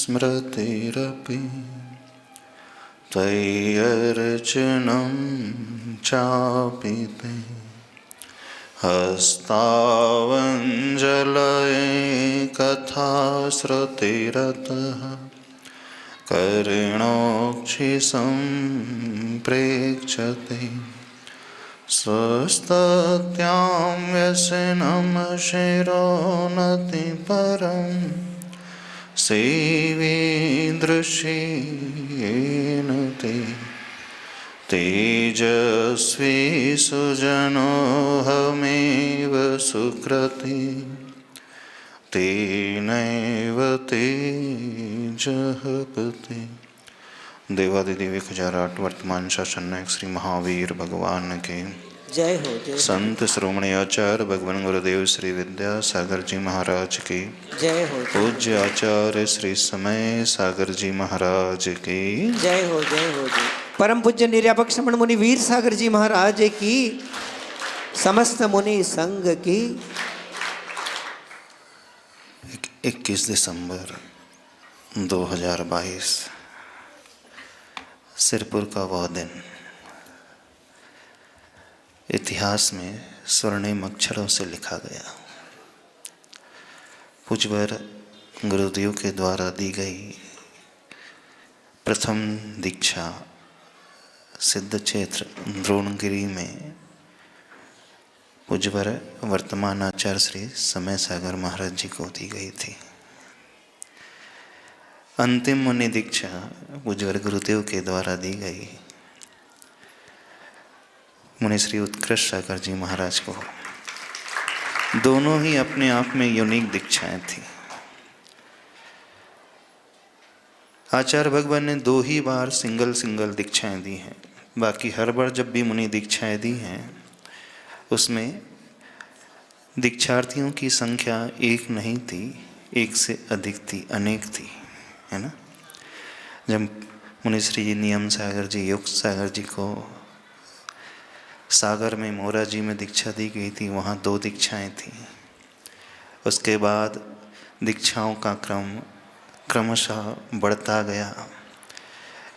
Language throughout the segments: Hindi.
स्मृतिरपि त्वय्यर्चनं चापि ते हस्तावञ्जलये कथा श्रुतिरतः कर्णोक्षिसम्प्रेक्षते स्वस्तत्यां व्यसनं शिरोनतिपरं सेवीदृशेन ते तेजस्वी सुजनोऽहमेव सुकृती तेनैव तेजः पते। देवादिदेव 1008 वर्तमान शासन नायक श्री महावीर भगवान के जय हो। जय संत श्रोमणी आचार्य भगवान गुरुदेव श्री विद्यासागर जी महाराज की जय हो। पूज्य आचार्य श्री समय सागर जी महाराज की जय हो। जय हो। जय परम पूज्य निर्यापक श्रमण मुनि वीर सागर जी महाराज की समस्त मुनि संघ की। 21 दिसंबर 2022 सिरपुर का वह दिन इतिहास में स्वर्णिम अक्षरों से लिखा गया। पूज्यवर गुरुदेव के द्वारा दी गई प्रथम दीक्षा सिद्ध क्षेत्र द्रोणगिरी में पूज्यवर वर्तमान आचार्य श्री समय सागर महाराज जी को दी गई थी। अंतिम मुनि दीक्षा पूज्यवर गुरुदेव के द्वारा दी गई मुनि श्री उत्कृष्ट सागर जी महाराज को। दोनों ही अपने आप में यूनिक दीक्षाएं थी। आचार्य भगवान ने 2 ही बार सिंगल दीक्षाएं दी हैं। बाकी हर बार जब भी मुनि दीक्षाएं दी हैं उसमें दीक्षार्थियों की संख्या एक नहीं थी, एक से अधिक थी, अनेक थी, है ना। जब मुनि श्री नियम सागर जी युक्त सागर जी को सागर में मोरा जी में दीक्षा दी गई थी, वहाँ 2 दीक्षाएं थी। उसके बाद दीक्षाओं का क्रम क्रमशः बढ़ता गया।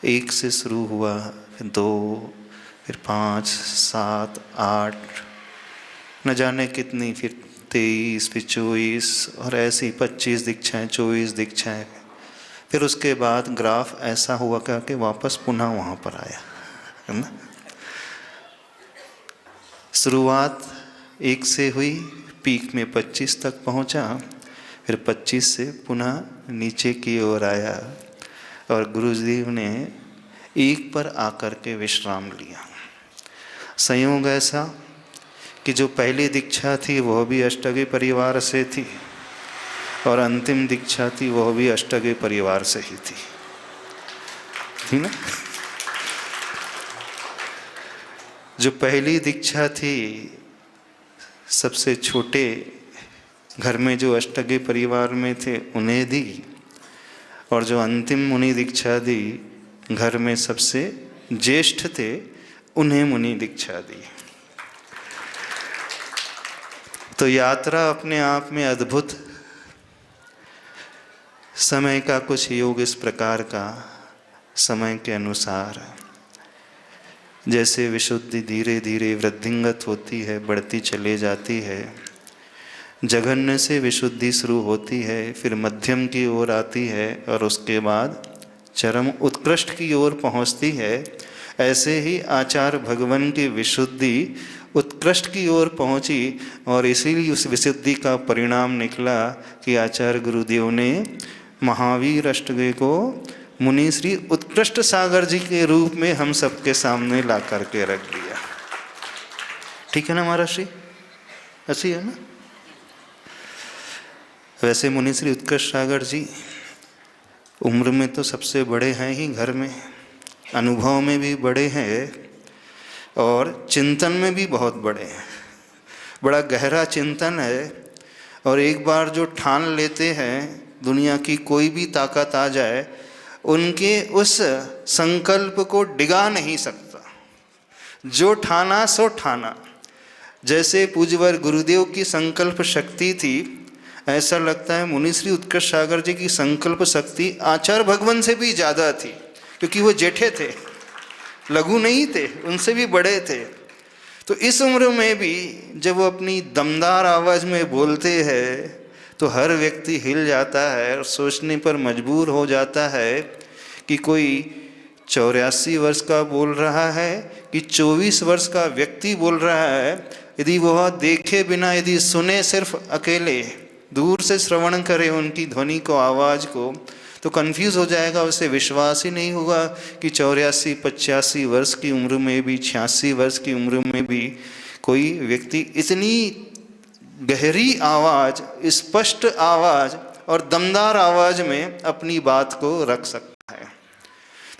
1 से शुरू हुआ, फिर 2, फिर 5, 7, 8, न जाने कितनी, फिर 23, फिर 24 और ऐसी 25 दीक्षाएं, 24 दीक्षाएं। फिर उसके बाद ग्राफ ऐसा हुआ क्या कि वापस पुनः वहाँ पर आया, है ना। शुरुआत 1 से हुई, पीक में 25 तक पहुँचा, फिर 25 से पुनः नीचे की ओर आया और गुरुदेव ने 1 पर आकर के विश्राम लिया। संयोग ऐसा कि जो पहली दीक्षा थी वह भी अष्टगी परिवार से थी और अंतिम दीक्षा थी वह भी अष्टगी परिवार से ही थी ना। जो पहली दीक्षा थी सबसे छोटे घर में जो अष्टगी परिवार में थे उन्हें दी, और जो अंतिम मुनि दीक्षा दी घर में सबसे ज्येष्ठ थे उन्हें मुनि दीक्षा दी। तो यात्रा अपने आप में अद्भुत। समय का कुछ योग इस प्रकार का, समय के अनुसार जैसे विशुद्धि धीरे धीरे वृद्धिंगत होती है, बढ़ती चले जाती है। जघन्य से विशुद्धि शुरू होती है, फिर मध्यम की ओर आती है और उसके बाद चरम उत्कृष्ट की ओर पहुंचती है। ऐसे ही आचार्य भगवान की विशुद्धि उत्कृष्ट की ओर पहुंची और इसीलिए उस विशुद्धि का परिणाम निकला कि आचार्य गुरुदेव ने महावीर अष्टगी को मुनि श्री उत्कृष्ट सागर जी के रूप में हम सबके सामने ला करके रख दिया। ठीक है ना महाराष्ट्री, ऐसी है ना। वैसे मुनि श्री उत्कृष्ट सागर जी उम्र में तो सबसे बड़े हैं ही घर में, अनुभव में भी बड़े हैं और चिंतन में भी बहुत बड़े हैं। बड़ा गहरा चिंतन है और एक बार जो ठान लेते हैं दुनिया की कोई भी ताकत आ जाए उनके उस संकल्प को डिगा नहीं सकता। जो ठाना सो ठाना। जैसे पूज्यवर गुरुदेव की संकल्प शक्ति थी, ऐसा लगता है मुनिश्री उत्कर्ष सागर जी की संकल्प शक्ति आचार्य भगवान से भी ज़्यादा थी, क्योंकि वो जेठे थे, लघु नहीं थे, उनसे भी बड़े थे। तो इस उम्र में भी जब वो अपनी दमदार आवाज़ में बोलते हैं तो हर व्यक्ति हिल जाता है और सोचने पर मजबूर हो जाता है कि कोई 84 वर्ष का बोल रहा है कि 24 वर्ष का व्यक्ति बोल रहा है। यदि वह देखे बिना, यदि सुने सिर्फ अकेले, दूर से श्रवण करे उनकी ध्वनि को, आवाज़ को, तो कंफ्यूज हो जाएगा, उसे विश्वास ही नहीं होगा कि 84-85 वर्ष की उम्र में भी, 86 वर्ष की उम्र में भी कोई व्यक्ति इतनी गहरी आवाज़, स्पष्ट आवाज़ और दमदार आवाज़ में अपनी बात को रख सकता है।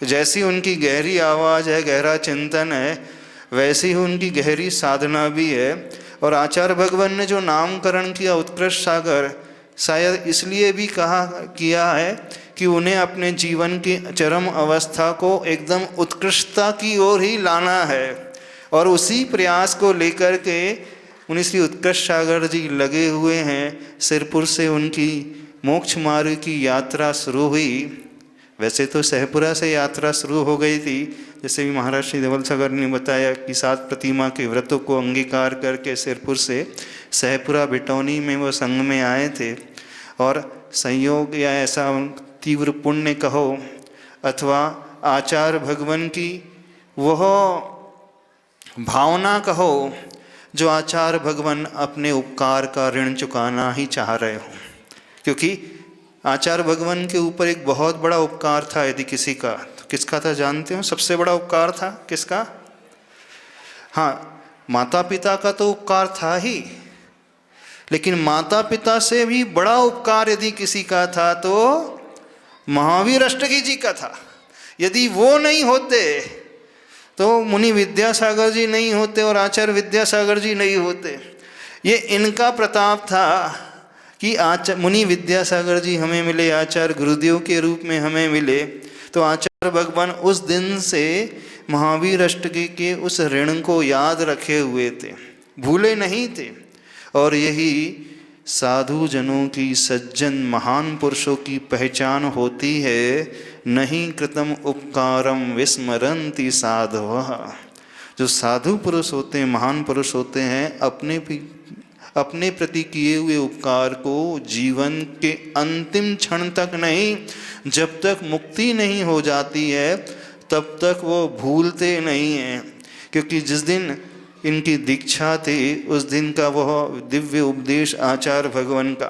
तो जैसी उनकी गहरी आवाज़ है, गहरा चिंतन है, वैसी ही उनकी गहरी साधना भी है। और आचार्य भगवान ने जो नामकरण किया उत्कृष्ट सागर, शायद इसलिए भी किया है कि उन्हें अपने जीवन की चरम अवस्था को एकदम उत्कृष्टता की ओर ही लाना है। और उसी प्रयास को लेकर के मुनिश्री उत्कर्ष सागर जी लगे हुए हैं। सिरपुर से उनकी मोक्ष मार्ग की यात्रा शुरू हुई। वैसे तो सहपुरा से यात्रा शुरू हो गई थी, जैसे भी महाराज श्री धवल सागर ने बताया कि 7 प्रतिमा के व्रतों को अंगीकार करके सिरपुर से सहपुरा बिटौनी में वो संग में आए थे। और संयोग या ऐसा तीव्र पुण्य कहो अथवा आचार्य भगवान की वह भावना कहो जो आचार्य भगवान अपने उपकार का ऋण चुकाना ही चाह रहे हो। क्योंकि आचार्य भगवान के ऊपर एक बहुत बड़ा उपकार था, यदि किसी का, तो किसका था जानते हो? सबसे बड़ा उपकार था किसका? हाँ, माता पिता का तो उपकार था ही, लेकिन माता पिता से भी बड़ा उपकार यदि किसी का था तो महावीर अष्टगी जी का था। यदि वो नहीं होते तो मुनि विद्यासागर जी नहीं होते और आचार्य विद्यासागर जी नहीं होते। ये इनका प्रताप था कि मुनि विद्यासागर जी हमें मिले, आचार्य गुरुदेव के रूप में हमें मिले। तो आचार्य भगवान उस दिन से महावीर अष्टगी के उस ऋण को याद रखे हुए थे, भूले नहीं थे। और यही साधु जनों की, सज्जन महान पुरुषों की पहचान होती है। नहीं कृतम उपकारम विस्मरन्ति साधवः। जो साधु पुरुष होते हैं, महान पुरुष होते हैं, अपने प्रति किए हुए उपकार को जीवन के अंतिम क्षण तक नहीं, जब तक मुक्ति नहीं हो जाती है तब तक वो भूलते नहीं हैं। क्योंकि जिस दिन इनकी दीक्षा थी उस दिन का वह दिव्य उपदेश आचार्य भगवान का,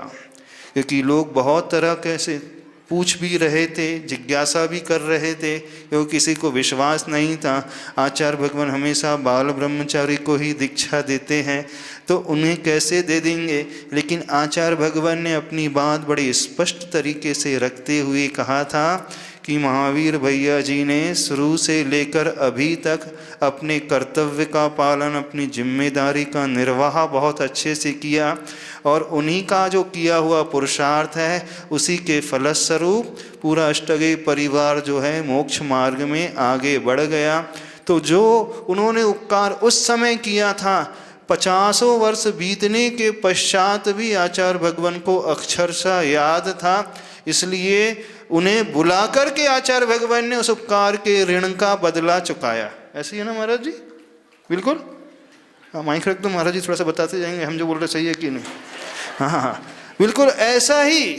क्योंकि लोग बहुत तरह कैसे पूछ भी रहे थे, जिज्ञासा भी कर रहे थे, क्योंकि किसी को विश्वास नहीं था। आचार्य भगवान हमेशा बाल ब्रह्मचारी को ही दीक्षा देते हैं, तो उन्हें कैसे दे देंगे। लेकिन आचार्य भगवान ने अपनी बात बड़ी स्पष्ट तरीके से रखते हुए कहा था कि महावीर भैया जी ने शुरू से लेकर अभी तक अपने कर्तव्य का पालन, अपनी जिम्मेदारी का निर्वाह बहुत अच्छे से किया। और उन्हीं का जो किया हुआ पुरुषार्थ है, उसी के फलस्वरूप पूरा अष्टगी परिवार जो है मोक्ष मार्ग में आगे बढ़ गया। तो जो उन्होंने उपकार उस समय किया था, 50 वर्ष बीतने के पश्चात भी आचार्य भगवान को अक्षरशः याद था। इसलिए उन्हें बुला करके आचार्य भगवान ने उस उपकार के ऋण का बदला चुकाया। ऐसे ही है ना महाराज जी? बिल्कुल। हाँ, माइक रख दो महाराज जी, थोड़ा सा बताते जाएंगे हम जो बोल रहे सही है कि नहीं। हाँ, बिल्कुल ऐसा ही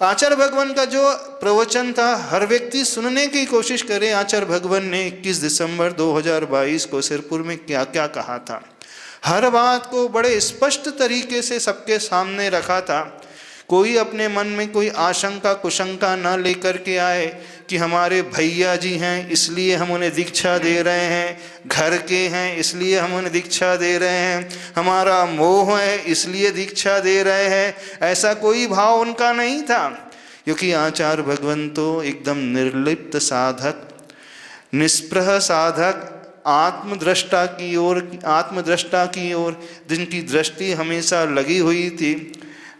आचार्य भगवान का जो प्रवचन था, हर व्यक्ति सुनने की कोशिश करे। आचार्य भगवान ने 21 दिसंबर 2022 को सिरपुर में क्या क्या कहा था, हर बात को बड़े स्पष्ट तरीके से सबके सामने रखा था। कोई अपने मन में कोई आशंका कुशंका न लेकर के आए कि हमारे भैया जी हैं इसलिए हम उन्हें दीक्षा दे रहे हैं, घर के हैं इसलिए हम उन्हें दीक्षा दे रहे हैं, हमारा मोह है इसलिए दीक्षा दे रहे हैं। ऐसा कोई भाव उनका नहीं था, क्योंकि आचार्य भगवान तो एकदम निर्लिप्त साधक, निष्प्रह साधक, आत्मदृष्टा की ओर जिनकी दृष्टि हमेशा लगी हुई थी,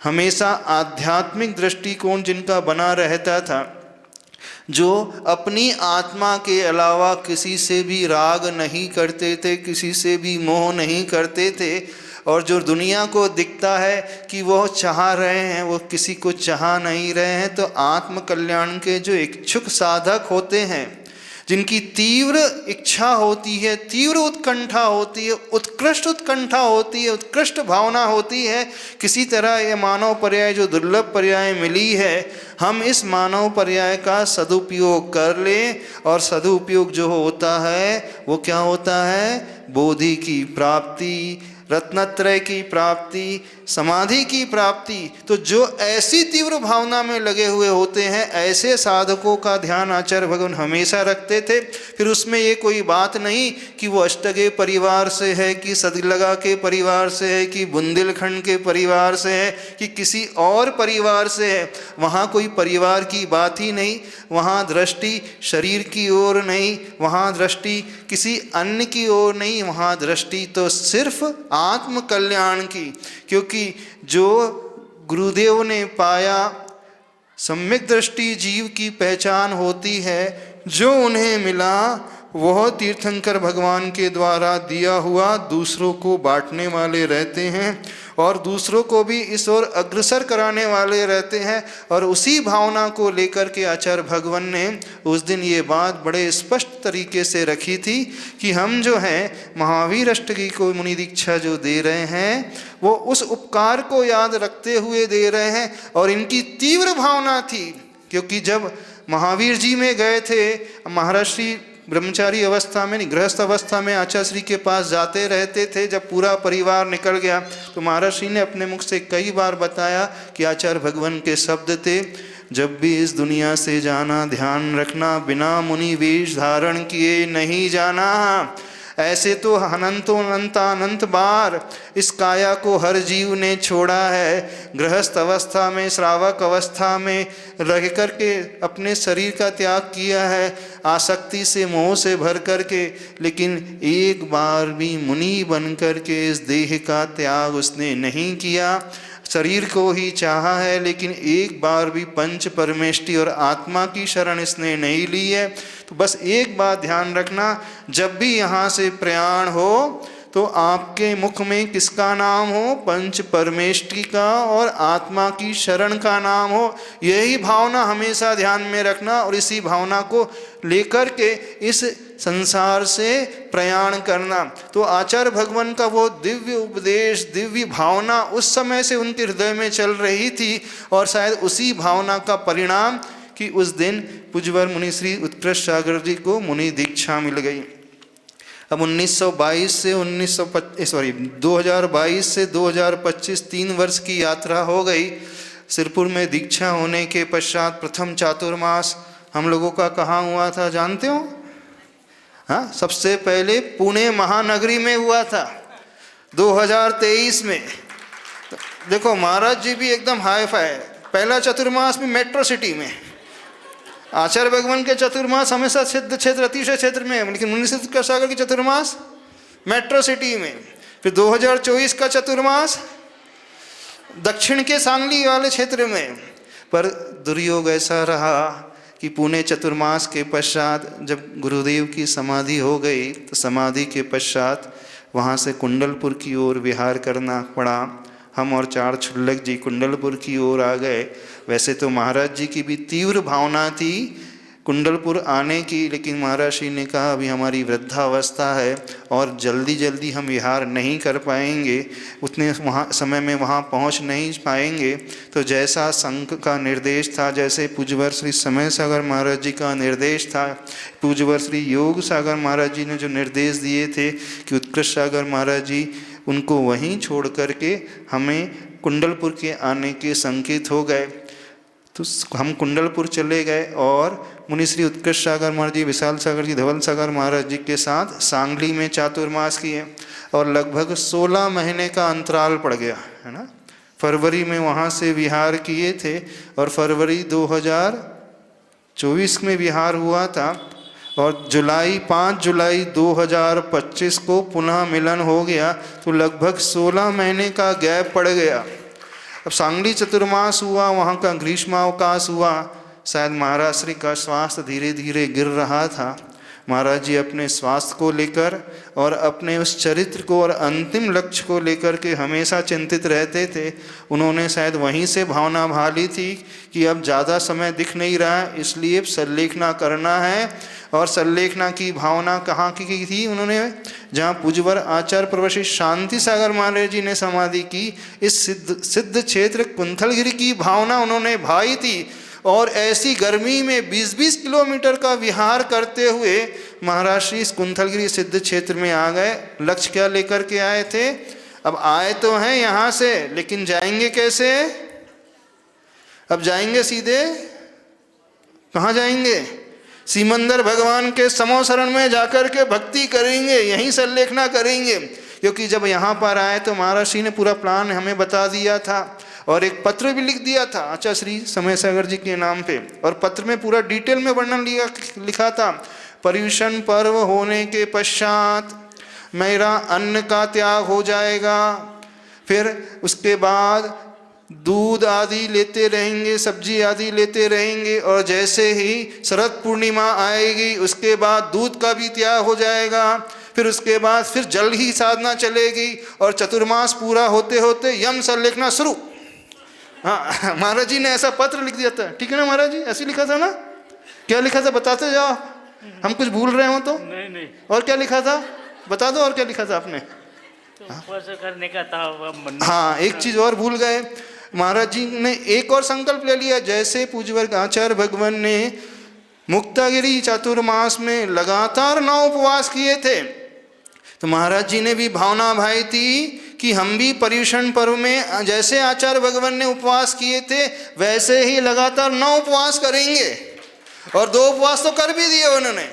हमेशा आध्यात्मिक दृष्टिकोण जिनका बना रहता था, जो अपनी आत्मा के अलावा किसी से भी राग नहीं करते थे, किसी से भी मोह नहीं करते थे। और जो दुनिया को दिखता है कि वो चाह रहे हैं, वो किसी को चाह नहीं रहे हैं। तो आत्म कल्याण के जो इच्छुक साधक होते हैं, जिनकी तीव्र इच्छा होती है, तीव्र उत्कंठा होती है, उत्कृष्ट उत्कंठा होती है, उत्कृष्ट भावना होती है, किसी तरह ये मानव पर्याय जो दुर्लभ पर्याय मिली है, हम इस मानव पर्याय का सदुपयोग कर लें। और सदुपयोग जो होता है वो क्या होता है? बोधि की प्राप्ति, रत्नत्रय की प्राप्ति, समाधि की प्राप्ति। तो जो ऐसी तीव्र भावना में लगे हुए होते हैं, ऐसे साधकों का ध्यान आचार्य भगवान हमेशा रखते थे। फिर उसमें ये कोई बात नहीं कि वो अष्टगे परिवार से है, कि सदलगा के परिवार से है, कि बुंदेलखंड के परिवार से है, कि किसी और परिवार से है। वहाँ कोई परिवार की बात ही नहीं, वहाँ दृष्टि शरीर की ओर नहीं, वहाँ दृष्टि किसी अन्य की ओर नहीं, वहाँ दृष्टि तो सिर्फ आत्म कल्याण की। क्योंकि जो गुरुदेव ने पाया, सम्यक दृष्टि जीव की पहचान होती है। जो उन्हें मिला वह तीर्थंकर भगवान के द्वारा दिया हुआ दूसरों को बांटने वाले रहते हैं और दूसरों को भी इस ओर अग्रसर कराने वाले रहते हैं। और उसी भावना को लेकर के आचार्य भगवान ने उस दिन ये बात बड़े स्पष्ट तरीके से रखी थी कि हम जो हैं महावीर अष्टगी को मुनि दीक्षा जो दे रहे हैं, वो उस उपकार को याद रखते हुए दे रहे हैं। और इनकी तीव्र भावना थी, क्योंकि जब महावीर जी में गए थे, महाराज श्री ब्रह्मचारी अवस्था में नहीं, गृहस्थ अवस्था में आचार्य श्री के पास जाते रहते थे। जब पूरा परिवार निकल गया तो महाराज श्री ने अपने मुख से कई बार बताया कि आचार्य भगवान के शब्द थे, जब भी इस दुनिया से जाना ध्यान रखना, बिना मुनि वेश धारण किए नहीं जाना। ऐसे तो अनंतों अनंत बार इस काया को हर जीव ने छोड़ा है। गृहस्थ अवस्था में, श्रावक अवस्था में रह करके अपने शरीर का त्याग किया है, आसक्ति से, मोह से भर करके। लेकिन एक बार भी मुनि बन करके इस देह का त्याग उसने नहीं किया। शरीर को ही चाहा है, लेकिन एक बार भी पंच परमेष्टि और आत्मा की शरण इसने नहीं ली है। तो बस एक बात ध्यान रखना, जब भी यहाँ से प्रयाण हो तो आपके मुख में किसका नाम हो? पंच परमेष्टि का और आत्मा की शरण का नाम हो। यही भावना हमेशा ध्यान में रखना और इसी भावना को लेकर के इस संसार से प्रयाण करना। तो आचार्य भगवान का वो दिव्य उपदेश, दिव्य भावना उस समय से उनके हृदय में चल रही थी। और शायद उसी भावना का परिणाम कि उस दिन पूज्यवर मुनि श्री उत्कृष्ट सागर जी को मुनि दीक्षा मिल गई। अब 2022 से 2025 3 वर्ष की यात्रा हो गई। सिरपुर में दीक्षा होने के पश्चात प्रथम चातुर्मास हम लोगों का कहाँ हुआ था जानते हो? हाँ, सबसे पहले पुणे महानगरी में हुआ था 2023 में। देखो महाराज जी भी एकदम हाई फाई। पहला चतुर्मास में मेट्रो सिटी में, आचार्य भगवान के चतुर्मास हमेशा सिद्ध क्षेत्र, अतिशय क्षेत्र में, लेकिन मुनि सिद्ध का सागर की चतुर्मास मेट्रो सिटी में। फिर 2024 का चतुर्मास दक्षिण के सांगली वाले क्षेत्र में। पर दुर्योग ऐसा रहा कि पुणे चतुर्मास के पश्चात जब गुरुदेव की समाधि हो गई तो समाधि के पश्चात वहाँ से कुंडलपुर की ओर विहार करना पड़ा। हम और 4 क्षुल्लक जी कुंडलपुर की ओर आ गए। वैसे तो महाराज जी की भी तीव्र भावना थी कुंडलपुर आने की, लेकिन महाराज जी ने कहा अभी हमारी वृद्धावस्था है और जल्दी जल्दी हम विहार नहीं कर पाएंगे, उतने वहाँ समय में वहाँ पहुँच नहीं पाएंगे। तो जैसा संघ का निर्देश था, जैसे पूज्यवर श्री समय सागर महाराज जी का निर्देश था, पूज्यवर श्री योग सागर महाराज जी ने जो निर्देश दिए थे कि उत्कृष्ट सागर महाराज जी, उनको वहीं छोड़ करके हमें कुंडलपुर के आने के संकेत हो गए। तो हम कुंडलपुर चले गए और मुनि श्री उत्कृष्ट सागर महाराज जी, विशाल सागर जी, धवल सागर महाराज जी के साथ सांगली में चातुर्मास किए। और लगभग 16 महीने का अंतराल पड़ गया है ना। फरवरी में वहाँ से विहार किए थे और फरवरी 2024 में विहार हुआ था और 5 जुलाई 2025 को पुनः मिलन हो गया। तो लगभग 16 महीने का गैप पड़ गया। अब सांगली चतुर्मास हुआ, वहाँ का ग्रीष्मावकाश हुआ। शायद महाराज श्री का स्वास्थ्य धीरे धीरे गिर रहा था। महाराज जी अपने स्वास्थ्य को लेकर और अपने उस चरित्र को और अंतिम लक्ष्य को लेकर के हमेशा चिंतित रहते थे। उन्होंने शायद वहीं से भावना भा ली थी कि अब ज़्यादा समय दिख नहीं रहा है, इसलिए संलेखना करना है। और संलेखना की भावना कहाँ की थी उन्होंने? जहाँ पूज्यवर आचार्य प्रवशिष्ठ शांति सागर महाराज जी ने समाधि की, इस सिद्ध क्षेत्र कुंथलगिरी की भावना उन्होंने भाई थी। और ऐसी गर्मी में 20-20 किलोमीटर का विहार करते हुए महाराज श्री इस कुंथलगिरी सिद्ध क्षेत्र में आ गए। लक्ष्य क्या लेकर के आए थे? अब आए तो हैं यहाँ से, लेकिन जाएंगे कैसे? अब जाएंगे सीधे कहाँ जाएंगे? सिमंदर भगवान के समोसरण में जाकर के भक्ति करेंगे, यहीं संलेखना करेंगे। क्योंकि जब यहाँ पर आए तो महाराज श्री ने पूरा प्लान हमें बता दिया था और एक पत्र भी लिख दिया था आचार्य श्री समय सागर जी के नाम पे। और पत्र में पूरा डिटेल में वर्णन लिखा था। पर्युषण पर्व होने के पश्चात मेरा अन्न का त्याग हो जाएगा, फिर उसके बाद दूध आदि लेते रहेंगे, सब्जी आदि लेते रहेंगे, और जैसे ही शरद पूर्णिमा आएगी उसके बाद दूध का भी त्याग हो जाएगा, फिर उसके बाद फिर जल ही साधना चलेगी, और चतुर्मास पूरा होते होते यम संलेखना शुरू। हाँ, महाराज जी ने ऐसा पत्र लिख दिया था, ठीक है ना महाराज जी? ऐसे लिखा था ना? क्या लिखा था बताते जाओ, हम कुछ भूल रहे हो तो। नहीं और क्या लिखा था बता दो, और क्या लिखा था आपने? करने का था। हाँ, एक चीज और भूल गए। महाराज जी ने एक और संकल्प ले लिया। जैसे पूज्यवर आचार्य भगवान ने मुक्तागिरी चातुर्मास में लगातार 9 उपवास किए थे, तो महाराज जी ने भी भावना भाई थी कि हम भी पर्युषण पर्व में जैसे आचार्य भगवान ने उपवास किए थे वैसे ही लगातार 9 उपवास करेंगे। और 2 उपवास तो कर भी दिए उन्होंने,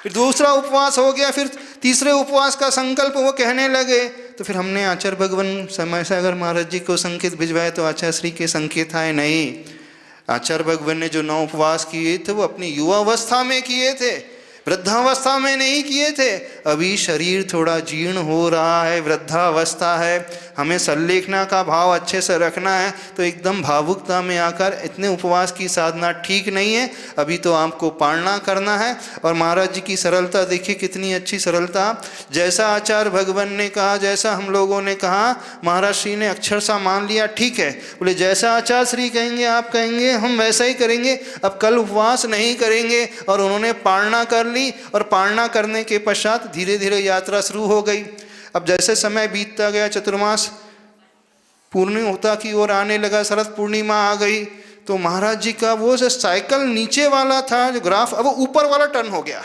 फिर दूसरा उपवास हो गया, फिर तीसरे उपवास का संकल्प वो कहने लगे। तो फिर हमने आचार्य भगवान समय सागर महाराज जी को संकेत भिजवाए, तो आचार्य श्री के संकेत आए नहीं। आचार्य भगवान ने जो 9 उपवास किए थे वो अपनी युवावस्था में किए थे, वृद्धावस्था में नहीं किए थे। अभी शरीर थोड़ा जीर्ण हो रहा है, वृद्धावस्था है, हमें संलेखना का भाव अच्छे से रखना है, तो एकदम भावुकता में आकर इतने उपवास की साधना ठीक नहीं है। अभी तो आपको पालना करना है। और महाराज जी की सरलता देखिए, कितनी अच्छी सरलता। जैसा आचार्य भगवान ने कहा, जैसा हम लोगों ने कहा, महाराज श्री ने अक्षर सा मान लिया, ठीक है। बोले जैसा आचार्य श्री कहेंगे आप कहेंगे, हम वैसा ही करेंगे, अब कल उपवास नहीं करेंगे। और उन्होंने पालना कर ली, और पालना करने के पश्चात धीरे धीरे यात्रा शुरू हो गई। अब जैसे समय बीतता गया, चतुर्मास पूर्णिमा की ओर आने लगा, शरद पूर्णिमा आ गई, तो महाराज जी का वो जो साइकिल नीचे वाला था जो ग्राफ, अब वो ऊपर वाला टर्न हो गया।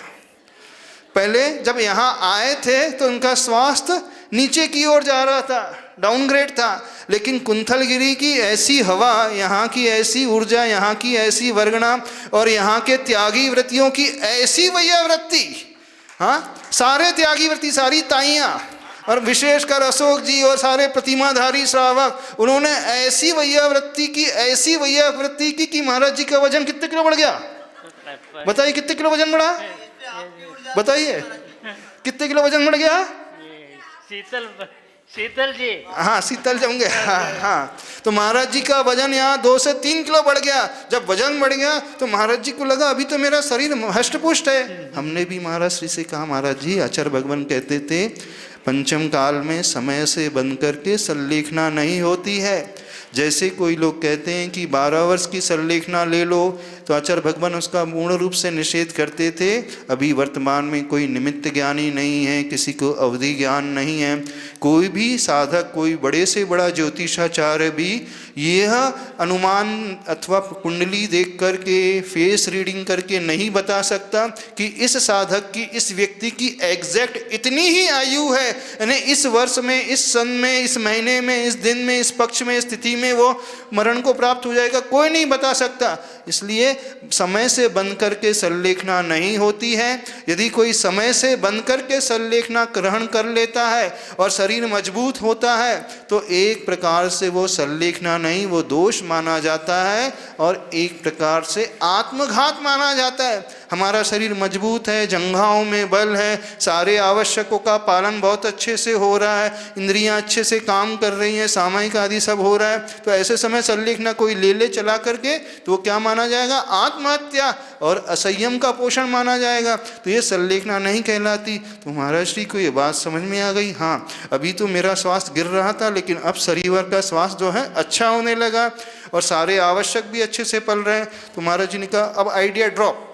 पहले जब यहाँ आए थे तो उनका स्वास्थ्य नीचे की ओर जा रहा था, डाउनग्रेड था। लेकिन कुंथलगिरी की ऐसी हवा, यहाँ की ऐसी ऊर्जा, यहाँ की ऐसी वर्गणा, और यहाँ के त्यागी व्रतियों की ऐसी वैयावृत्ति, हाँ, सारे त्यागी व्रती, सारी ताइयाँ, और विशेषकर अशोक जी और सारे प्रतिमाधारी श्रावक, उन्होंने ऐसी वैयावृत्ति की, ऐसी वैयावृत्ति की कि महाराज जी का वजन कितने किलो बढ़ गया? बताइए कितने किलो वजन बढ़ा? बताइए कितने किलो वजन बढ़ गया? शीतल जी, हाँ शीतल जमगे, हाँ। तो महाराज जी का वजन यहाँ 2 से 3 किलो बढ़ गया। जब वजन बढ़ गया तो महाराज जी को लगा अभी तो मेरा शरीर हष्ट पुष्ट है। हमने भी महाराज श्री से कहा, महाराज जी आचार्य भगवान कहते थे पंचम काल में समय से बंध करके संलेखना नहीं होती है। जैसे कोई लोग कहते हैं कि 12 वर्ष की संलेखना ले लो, तो आचार्य भगवान उसका पूर्ण रूप से निषेध करते थे। अभी वर्तमान में कोई निमित्त ज्ञानी नहीं है, किसी को अवधि ज्ञान नहीं है। कोई भी साधक, कोई बड़े से बड़ा ज्योतिषाचार्य भी यह अनुमान अथवा कुंडली देख करके, फेस रीडिंग करके नहीं बता सकता कि इस साधक की, इस व्यक्ति की एग्जैक्ट इतनी ही आयु है, यानी इस वर्ष में, इस सन में, इस महीने में, इस दिन में, इस पक्ष में, स्थिति में वो मरण को प्राप्त हो जाएगा। कोई नहीं बता सकता। इसलिए समय से बंध करके संलेखना नहीं होती है। यदि कोई समय से बंध करके संलेखना ग्रहण कर लेता है और शरीर मजबूत होता है, तो एक प्रकार से वो संलेखना नहीं, वो दोष माना जाता है और एक प्रकार से आत्मघात माना जाता है। हमारा शरीर मजबूत है, जंघाओं में बल है, सारे आवश्यकों का पालन बहुत अच्छे से हो रहा है, इंद्रियां अच्छे से काम कर रही हैं, सामायिक आदि सब हो रहा है, तो ऐसे समय समय संलेखना कोई ले चला करके तो वो क्या माना जाएगा, आत्महत्या और असंयम का पोषण माना जाएगा। तो ये संलेखना नहीं कहलाती। तो महाराज श्री को ये बात समझ में आ गई। हाँ, अभी तो मेरा स्वास्थ्य गिर रहा था, लेकिन अब शरीर का स्वास्थ्य जो है अच्छा होने लगा और सारे आवश्यक भी अच्छे से पल रहे हैं। तो महाराज जी ने कहा अब आइडिया ड्रॉप।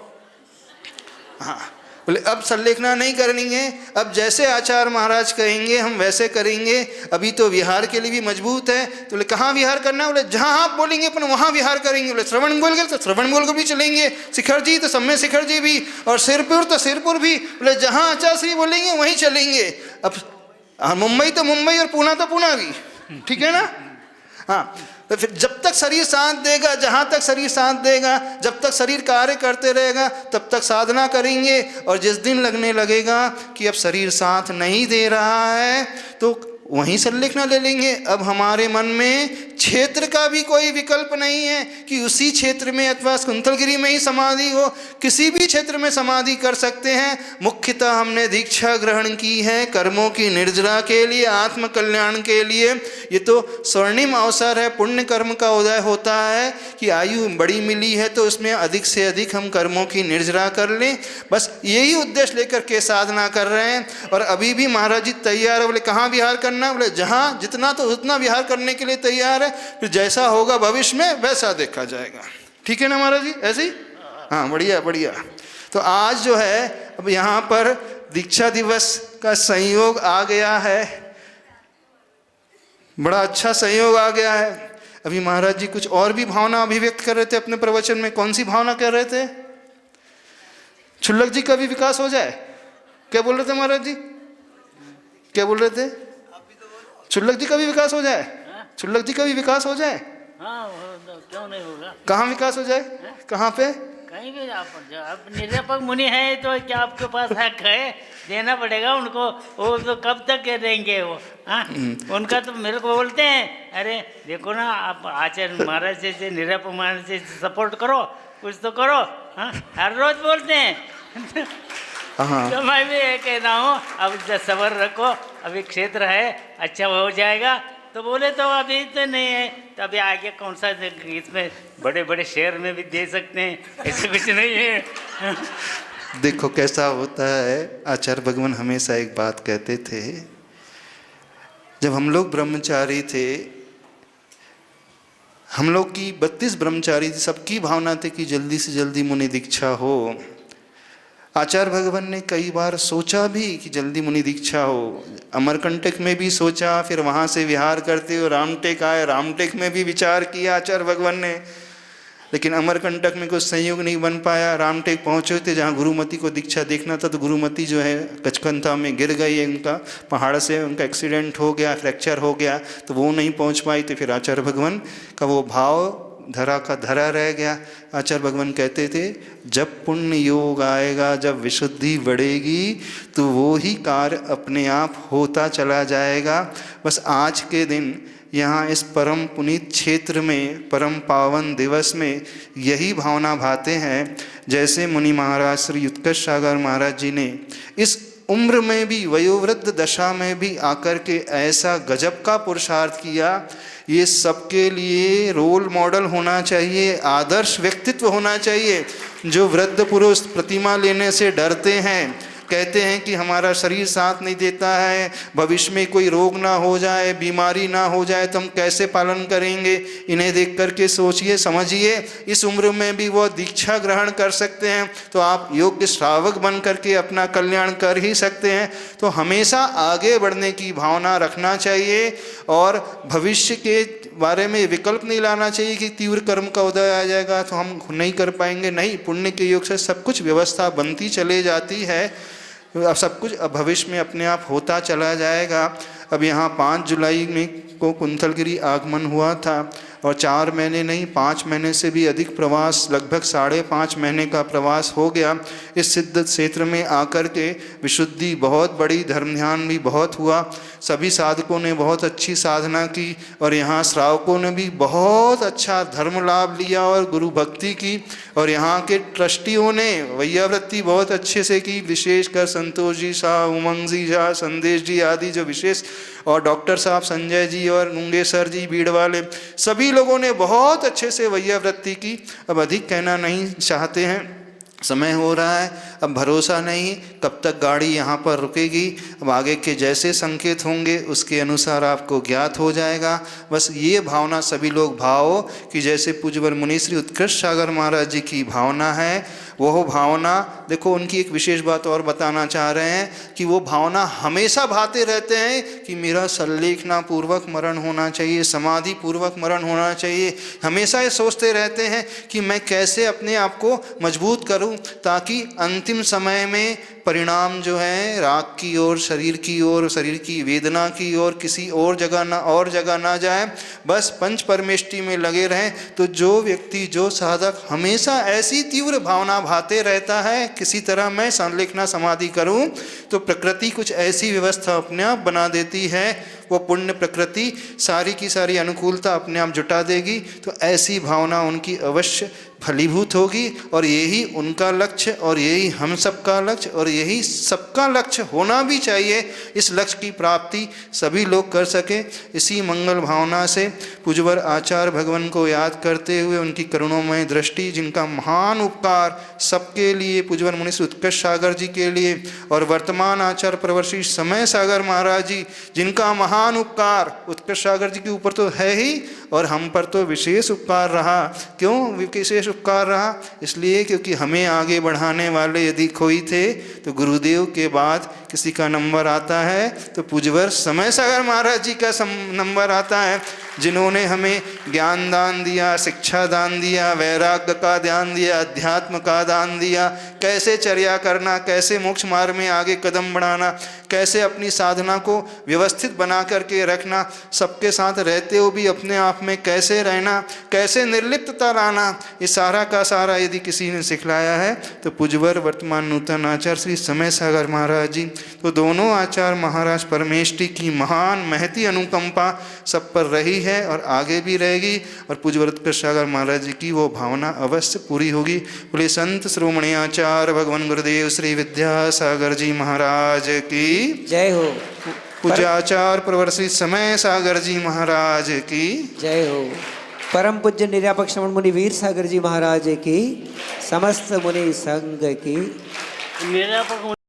हाँ, बोले अब संलेखना नहीं करनी है, अब जैसे आचार्य महाराज कहेंगे हम वैसे करेंगे। अभी तो विहार के लिए भी मजबूत है। तो बोले कहाँ विहार करना है? बोले जहाँ आप बोलेंगे अपन वहाँ विहार करेंगे। बोले श्रवण बोल गए तो श्रवण बोल को भी चलेंगे, शिखर जी तो समय शिखर जी भी, और सिरपुर तो सिरपुर भी। बोले जहाँ आचार्य श्री बोलेंगे वहीं चलेंगे। अब मुंबई तो मुंबई और पूना तो पूना भी, ठीक है ना। हाँ, तो फिर जब तक शरीर साथ देगा, जहाँ तक शरीर साथ देगा, जब तक शरीर कार्य करते रहेगा तब तक साधना करेंगे। और जिस दिन लगने लगेगा कि अब शरीर साथ नहीं दे रहा है तो वहीं संलेखना ले लेंगे। अब हमारे मन में क्षेत्र का भी कोई विकल्प नहीं है कि उसी क्षेत्र में अथवा कुंतलगिरी में ही समाधि हो, किसी भी क्षेत्र में समाधि कर सकते हैं। मुख्यतः हमने दीक्षा ग्रहण की है कर्मों की निर्जरा के लिए, आत्म कल्याण के लिए। ये तो स्वर्णिम अवसर है, पुण्य कर्म का उदय होता है कि आयु बड़ी मिली है तो उसमें अधिक से अधिक हम कर्मों की निर्जरा कर लें। बस यही उद्देश्य लेकर के साधना कर रहे हैं। और अभी भी महाराज जी तैयार है। बोले कहाँ विहार करना? बोले जहाँ जितना तो उतना विहार करने के लिए तैयार है, फिर जैसा होगा भविष्य में वैसा देखा जाएगा। ठीक है ना महाराज जी, ऐसे ही? हाँ, बढ़िया बढ़िया। तो आज जो है अब यहाँ पर दीक्षा दिवस का संयोग आ गया है, बड़ा अच्छा संयोग आ गया है। अभी महाराज जी कुछ और भी भावना अभिव्यक्त कर रहे थे अपने प्रवचन में। कौन सी भावना कर रहे थे? छुल्लक जी का भी विकास हो जाए, क्या बोल रहे थे महाराज जी? क्या बोल रहे थे? छुल्लक जी का भी विकास हो जाए, छुल्लक जी का भी विकास हो जाए। हाँ, क्यों नहीं होगा? कहाँ विकास हो जाए? कहाँ पे? कहीं भी आप निरपेक्ष मुनि है तो क्या आपके पास हक है? देना पड़ेगा उनको। वो तो कब तक देंगे वो? हाँ, उनका तो मेरे को बोलते हैं अरे देखो ना आप आचार्य महाराज से निरपेक्ष महाराज से सपोर्ट करो, कुछ तो करो। हाँ, हर रोज बोलते हैं। हाँ, तो मैं भी ये कहता हूँ अब सबर रखो, अभी क्षेत्र है अच्छा हो जाएगा। तो बोले तो अभी तो नहीं है, तो अभी आगे कौन सा इसमें बड़े बड़े शहर में भी दे सकते हैं, ऐसे कुछ नहीं है। देखो कैसा होता है। आचार्य भगवान हमेशा एक बात कहते थे, जब हम लोग ब्रह्मचारी थे, हम लोग की 32 ब्रह्मचारी थी, सबकी भावना थी कि जल्दी से जल्दी मुनि दीक्षा हो। आचार्य भगवान ने कई बार सोचा भी कि जल्दी मुनि दीक्षा हो। अमरकंटक में भी सोचा, फिर वहाँ से विहार करते हुए रामटेक आए, रामटेक में भी विचार किया आचार्य भगवान ने, लेकिन अमरकंटक में कुछ संयोग नहीं बन पाया। रामटेक पहुँचे थे जहाँ गुरुमती को दीक्षा देखना था, तो गुरुमती जो है कचकंथा में गिर गई, उनका पहाड़ से उनका एक्सीडेंट हो गया, फ्रैक्चर हो गया, तो वो नहीं पहुँच पाई। तो फिर आचार्य भगवान का वो भाव धरा का धरा रह गया। आचार्य भगवान कहते थे जब पुण्य योग आएगा, जब विशुद्धि बढ़ेगी, तो वो ही कार्य अपने आप होता चला जाएगा। बस आज के दिन यहाँ इस परम पुनीत क्षेत्र में, परम पावन दिवस में यही भावना भाते हैं। जैसे मुनि महाराज श्री उत्कर्ष सागर महाराज जी ने इस उम्र में भी, वयोवृद्ध दशा में भी आकर के ऐसा गजब का पुरुषार्थ किया, ये सबके लिए रोल मॉडल होना चाहिए, आदर्श व्यक्तित्व होना चाहिए। जो वृद्ध पुरुष प्रतिमा लेने से डरते हैं, कहते हैं कि हमारा शरीर साथ नहीं देता है, भविष्य में कोई रोग ना हो जाए, बीमारी ना हो जाए तो हम कैसे पालन करेंगे, इन्हें देख करके सोचिए, समझिए। इस उम्र में भी वो दीक्षा ग्रहण कर सकते हैं, तो आप योग्य श्रावक बन करके अपना कल्याण कर ही सकते हैं। तो हमेशा आगे बढ़ने की भावना रखना चाहिए और भविष्य के बारे में विकल्प नहीं लाना चाहिए कि तीव्र कर्म का उदय आ जाएगा तो हम नहीं कर पाएंगे। नहीं, पुण्य के योग से सब कुछ व्यवस्था बनती चले जाती है, अब सब कुछ भविष्य में अपने आप होता चला जाएगा। अब यहाँ 5 जुलाई में को कुंतलगिरी आगमन हुआ था और 4 महीने नहीं 5 महीने से भी अधिक प्रवास, लगभग 5.5 महीने का प्रवास हो गया। इस सिद्ध क्षेत्र में आकर के विशुद्धि बहुत बड़ी, धर्म ध्यान भी बहुत हुआ, सभी साधकों ने बहुत अच्छी साधना की और यहाँ श्रावकों ने भी बहुत अच्छा धर्म लाभ लिया और गुरु भक्ति की। और यहाँ के ट्रस्टियों ने वैयावृत्ति बहुत अच्छे से की, विशेषकर संतोष जी शाह, उमंग जी शाह, संदेश जी आदि जो विशेष और डॉक्टर साहब संजय जी और नूंगे सर जी भीड़ वाले, सभी लोगों ने बहुत अच्छे से वैयावृत्ति की। अब अधिक कहना नहीं चाहते हैं, समय हो रहा है, अब भरोसा नहीं कब तक गाड़ी यहाँ पर रुकेगी। अब आगे के जैसे संकेत होंगे उसके अनुसार आपको ज्ञात हो जाएगा। बस ये भावना सभी लोग भावो कि जैसे पूज्यवर मुनि श्री उत्कृष्ट सागर महाराज जी की भावना है, वह भावना देखो, उनकी एक विशेष बात और बताना चाह रहे हैं कि वो भावना हमेशा भाते रहते हैं कि मेरा संलेखना पूर्वक मरण होना चाहिए, समाधि पूर्वक मरण होना चाहिए। हमेशा ये सोचते रहते हैं कि मैं कैसे अपने आप को मजबूत करूं ताकि अंतिम समय में परिणाम जो है राग की ओर, शरीर की ओर, शरीर की वेदना की ओर, किसी और जगह ना जाए, बस पंच परमेष्टि में लगे रहें। तो जो व्यक्ति, जो साधक हमेशा ऐसी तीव्र भावना भाते रहता है किसी तरह मैं संलेखना समाधि करूं, तो प्रकृति कुछ ऐसी व्यवस्था अपने आप बना देती है, वो पुण्य प्रकृति सारी की सारी अनुकूलता अपने आप जुटा देगी। तो ऐसी भावना उनकी अवश्य फलीभूत होगी और यही उनका लक्ष्य और यही हम सबका लक्ष्य और यही सबका लक्ष्य होना भी चाहिए। इस लक्ष्य की प्राप्ति सभी लोग कर सके। इसी मंगल भावना से पूज्यवर आचार्य भगवान को याद करते हुए उनकी करुणामय दृष्टि, जिनका महान उपकार सबके लिए, पूज्यवर मुनि श्री उत्कृष्ट सागर जी के लिए और वर्तमान आचार्य प्रवर्षी समय सागर महाराज जी, जिनका महान उपकार उत्कृष्ट सागर जी के ऊपर तो है ही और हम पर तो विशेष उपकार रहा। क्यों विशेष उपकार रहा? इसलिए क्योंकि हमें आगे बढ़ाने वाले यदि कोई थे तो गुरुदेव के बाद किसी का नंबर आता है तो पूज्यवर समय सागर महाराज जी का नंबर आता है, जिन्होंने हमें ज्ञान दान दिया, शिक्षा दान दिया, वैराग्य का दान दिया, अध्यात्म का दान दिया, कैसे चर्या करना, कैसे मोक्ष मार्ग में आगे कदम बढ़ाना, कैसे अपनी साधना को व्यवस्थित बना करके रखना, सबके साथ रहते हुए भी अपने आप में कैसे रहना, कैसे निर्लिप्तता लाना, ये सारा का सारा यदि किसी ने सिखलाया है तो पूज्यवर वर्तमान नूतन आचार्य श्री समय सागर महाराज जी। तो दोनों आचार्य महाराज परमेष्टि की महान महती अनुकंपा सब पर रही है और आगे भी रहेगी और पूज्यवर उत्कृष्ट सागर महाराज जी की वो भावना अवश्य पूरी होगी। बोले संत श्रोमणी आचार्य भगवान गुरुदेव श्री विद्यासागर जी महाराज की जय हो। पूज्याचार्य प्रवर्षी समय सागर जी महाराज की जय हो। परम पूज्य निर्यापक श्रवण मुनि वीर सागर जी महाराज की, समस्त मुनि संघ की। निर्यापक